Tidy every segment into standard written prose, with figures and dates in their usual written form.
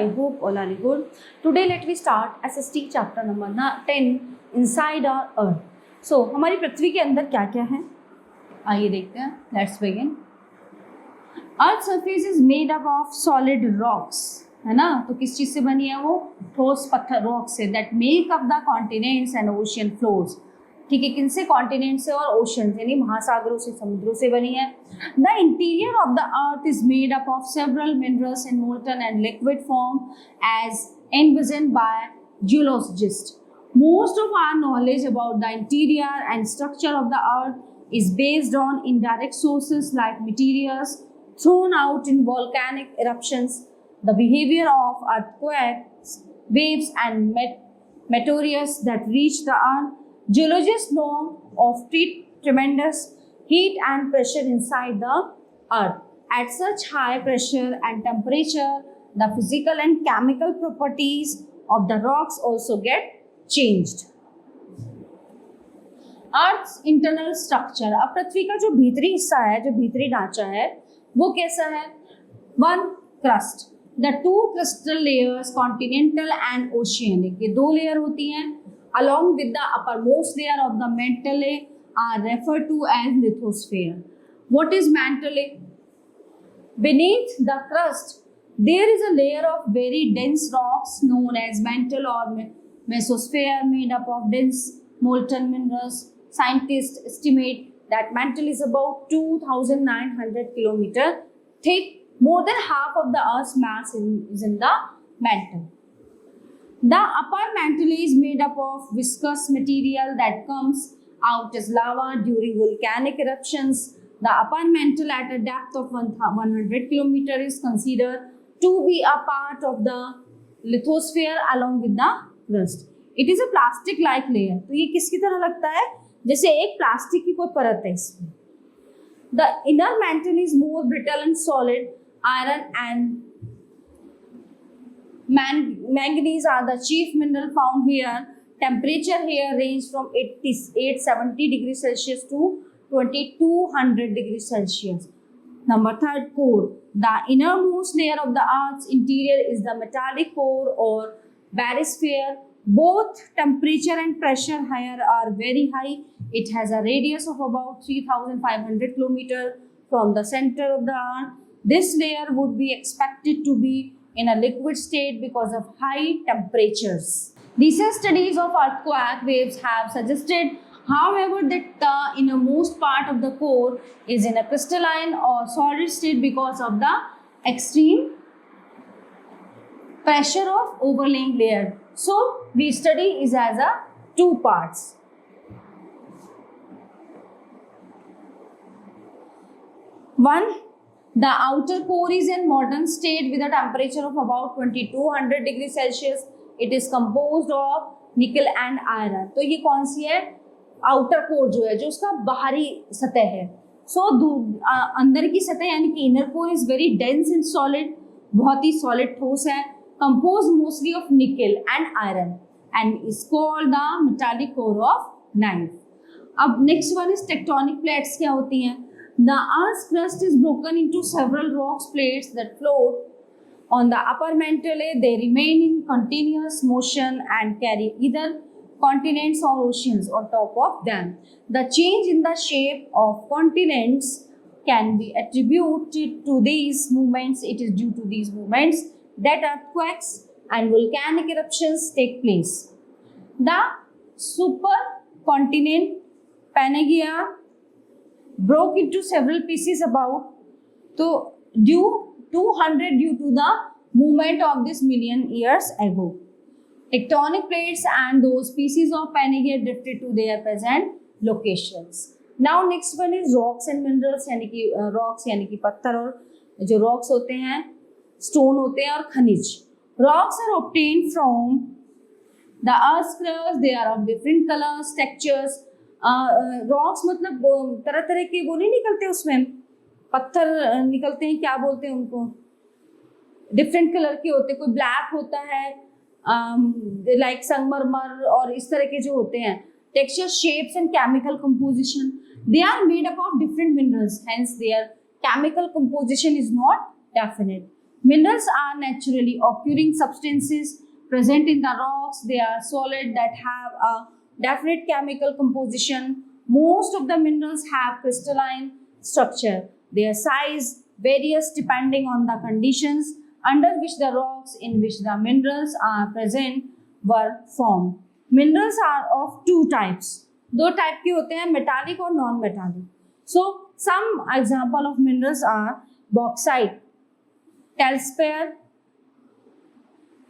I hope all are good. Today let me start SST chapter number 10 inside our earth. So हमारी पृथ्वी के अंदर क्या क्या है आइए देखते हैं. Let's begin. Earth surface is made up of solid rocks, है ना. तो किस चीज से बनी है वो? ठोस पत्थर रॉक से, that make up the continents and ocean floors. ठीक है, किनसे? कॉन्टिनेंट से और ओशन यानी महासागरों से, समुद्रों से बनी है. The interior of the earth is made up of several minerals in molten and liquid form as envisioned by geologists. Most of our knowledge about the interior and structure of the earth is based on indirect sources like meteors thrown out in volcanic eruptions, the behavior of earthquakes, waves and meteors that reach the earth. Geologists know of tremendous heat and pressure inside the earth. At such high pressure and temperature, the physical and chemical properties of the rocks also get changed. Earth's internal structure. अब पृथ्वी का जो भीतरी हिस्सा है, जो भीतरी ढांचा है, वो कैसा है? One, crust. The two crustal layers, continental and oceanic. ये दो लेयर होती हैं. Along with the uppermost layer of the mantle are referred to as lithosphere. What is mantle? Beneath the crust, there is a layer of very dense rocks known as mantle or mesosphere made up of dense molten minerals. Scientists estimate that mantle is about 2,900 kilometers thick. More than half of the Earth's mass is in the mantle. The upper mantle is made up of viscous material that comes out as lava during volcanic eruptions. The upper mantle at a depth of 100 kilometers is considered to be a part of the lithosphere along with the crust. It is a plastic-like layer. तो ये किसकी तरह लगता है? जैसे एक plastic की कोई परत है इसमें. The inner mantle is more brittle and solid. Iron and manganese are the chief mineral found here. Temperature here range from 870 degrees Celsius to 2200 degrees Celsius. Number 3, core. The innermost layer of the Earth's interior is the metallic core or barysphere. Both temperature and pressure here are very high. It has a radius of about 3,500 kilometers from the center of the Earth. This layer would be expected to be in a liquid state because of high temperatures. Recent studies of earthquake waves have suggested, however, that the innermost part of the core is in a crystalline or solid state because of the extreme pressure of overlaying layer. So, we study is as a two parts. One, the outer core is in molten state with a temperature of about 2200 degrees Celsius. It is composed of nickel and iron. तो ये कौन सी है? Outer core जो है, जो उसका बाहरी सतह है. सो अंदर की सतह यानी कि inner core is very dense and solid, बहुत ही सॉलिड ठोस है, compose mostly of nickel and iron and is called the metallic core of NIFE. अब next one is tectonic plates. क्या होती हैं? The Earth's crust is broken into several rock plates that float on the upper mantle. They remain in continuous motion and carry either continents or oceans on top of them. The change in the shape of continents can be attributed to these movements. It is due to these movements that earthquakes and volcanic eruptions take place. The supercontinent Pangaea broke into several pieces about due to the movement of this million years ago. Tectonic plates and those pieces of Pangaea drifted to their present locations. Now next one is rocks and minerals यानी कि rocks यानी कि पत्थर, और जो rocks होते हैं stone होते हैं, और खनिज. Rocks are obtained from the earth's crust. They are of different colors, textures. Rocks मतलब तरह तरह के वो नहीं निकलते, उसमें पत्थर निकलते हैं, क्या बोलते हैं उनको, डिफरेंट कलर के होते हैं. कोई ब्लैक होता है लाइक संगमरमर, और इस तरह के जो होते हैं. Texture, shapes and chemical composition. They are made up of different minerals, hence their chemical composition is not definite. Minerals are naturally occurring substances present in the rocks. They are solid that have a definite chemical composition. Most of the minerals have crystalline structure. Their size varies depending on the conditions under which the rocks in which the minerals are present were formed. Minerals are of two types. दो type के होते हैं, metallic और non metallic. So some example of minerals are bauxite, calcite,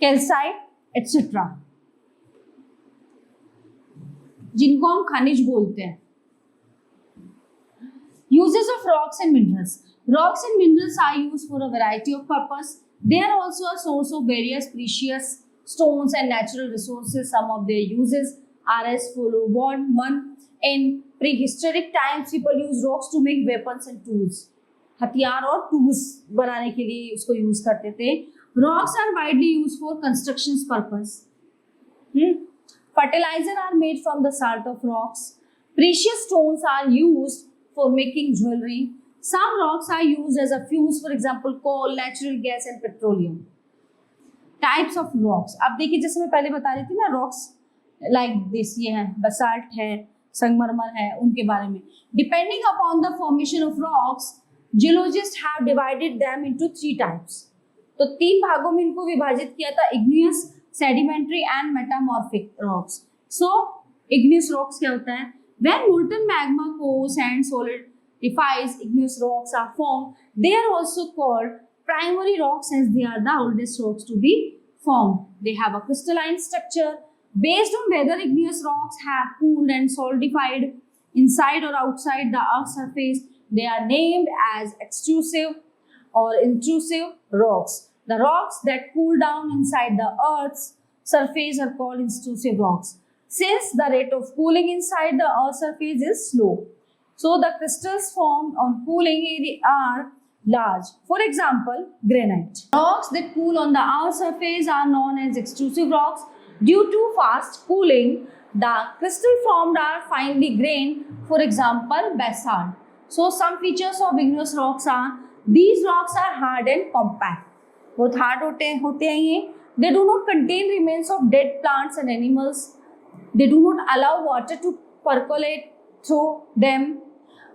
calcite, etc. जिनको हम खनिज बोलते हैं. Uses of rocks and minerals. Rocks and minerals are used for a variety of purpose. They are also a source of various precious stones and natural resources. Some of their uses are as follow. One, in prehistoric times, people used rocks to make weapons and tools. हथियार और tools बनाने के लिए उसको use करते थे. Rocks are widely used for construction purpose. Fertilizer are made from the salt of rocks. Precious stones are used for making jewelry. Some rocks are used as a fuels, for example, coal, natural gas and petroleum. Types of rocks. अब देखिए जैसे मैं पहले बता रही थी ना, rocks like this, ये है basalt है, संगमरमर है, उनके बारे में. Depending upon the formation of rocks, geologists have divided them into three types. तो तीन भागों में इनको विभाजित किया था: igneous, sedimentary and metamorphic rocks. So igneous rocks क्या होता है? When molten magma cores and solidifies, igneous rocks are formed. They are also called primary rocks as they are the oldest rocks to be formed. They have a crystalline structure. Based on whether igneous rocks have cooled and solidified inside or outside the Earth's surface, they are named as extrusive or intrusive rocks. The rocks that cool down inside the Earth's surface are called intrusive rocks, since the rate of cooling inside the Earth's surface is slow. So the crystals formed on cooling are large. For example, granite. Rocks that cool on the Earth's surface are known as extrusive rocks. Due to fast cooling, the crystal formed are finely grained. For example, basalt. So some features of igneous rocks are: these rocks are hard and compact. बहुत hard होते हैं ये. They do not contain remains of dead plants and animals. They do not allow water to percolate through them.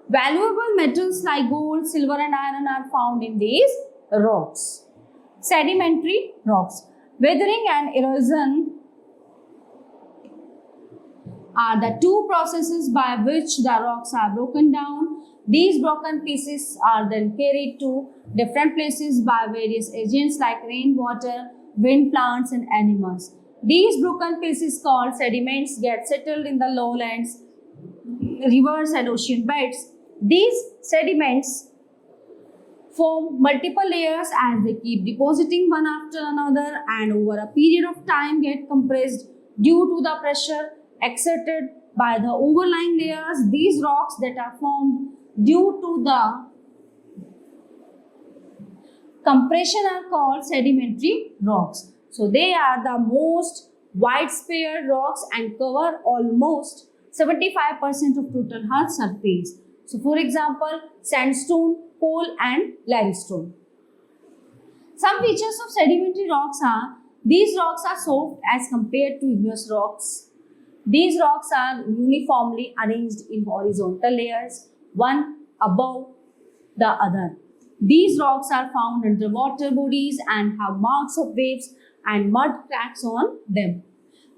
Valuable metals like gold, silver and iron are found in these rocks. Sedimentary rocks. Weathering and erosion are the two processes by which the rocks are broken down. These broken pieces are then carried to different places by various agents like rainwater, wind, plants and animals. These broken pieces called sediments get settled in the lowlands, rivers and ocean beds. These sediments form multiple layers as they keep depositing one after another, and over a period of time get compressed due to the pressure exerted by the overlying layers. These rocks that are formed due to the compression are called sedimentary rocks. So they are the most widespread rocks and cover almost 75% of total Earth surface. So for example, sandstone, coal and limestone. Some features of sedimentary rocks are: these rocks are soft as compared to igneous rocks. These rocks are uniformly arranged in horizontal layers, one above the other. These rocks are found under water bodies and have marks of waves and mud cracks on them.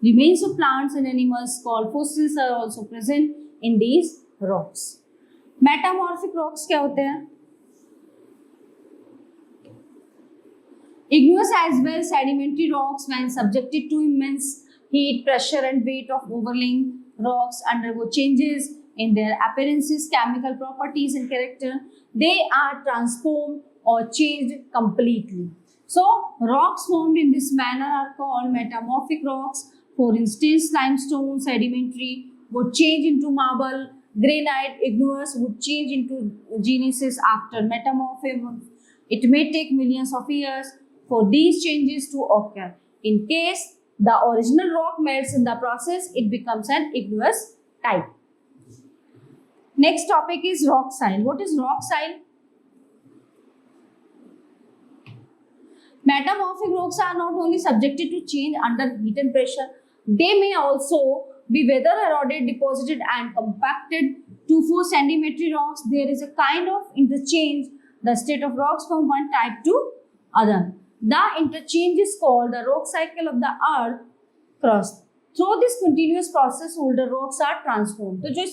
Remains of plants and animals called fossils are also present in these rocks. Metamorphic rocks क्या होते हैं? Igneous as well sedimentary rocks, when subjected to immense heat, pressure and weight of overlaying rocks, undergo changes in their appearances, chemical properties and character. They are transformed or changed completely. So rocks formed in this manner are called metamorphic rocks. For instance, limestone, sedimentary, would change into marble. Granite, igneous, would change into gneisses after metamorphism. It may take millions of years for these changes to occur. In case the original rock melts in the process, it becomes an igneous type. Next topic is rock sign. What is rock sign? Metamorphic rocks are not only subjected to change under heat and pressure, they may also be weather eroded, deposited and compacted. To form sedimentary rocks, there is a kind of interchange the state of rocks from one type to other. The interchange is called the rock cycle of the earth crust. Through this continuous process, older rocks are transformed. तो जो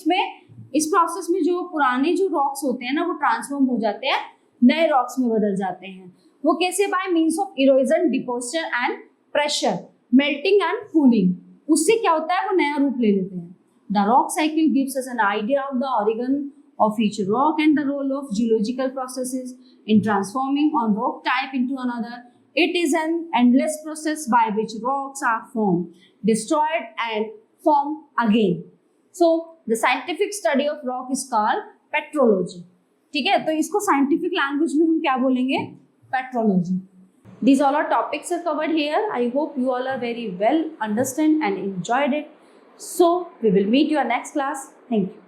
इस process में जो पुराने जो rocks होते हैं ना, वो ट्रांसफॉर्म हो जाते हैं, नए रॉक्स में बदल जाते हैं. वो कैसे? Bye means of erosion, deposition and pressure, melting and cooling. उससे क्या होता है? वो नया रूप ले लेते हैं. The rock cycle gives us an idea of the origin of each rock and the role of geological processes in transforming one rock type into another. It is an endless process by which rocks are formed, destroyed and formed again. So the scientific study of rock is called petrology. ठीक है, तो इसको scientific language में हम क्या बोलेंगे? Petrology. These all our topics are covered here. I hope you all are very well understand and enjoyed it. So we will meet you in next class. Thank you.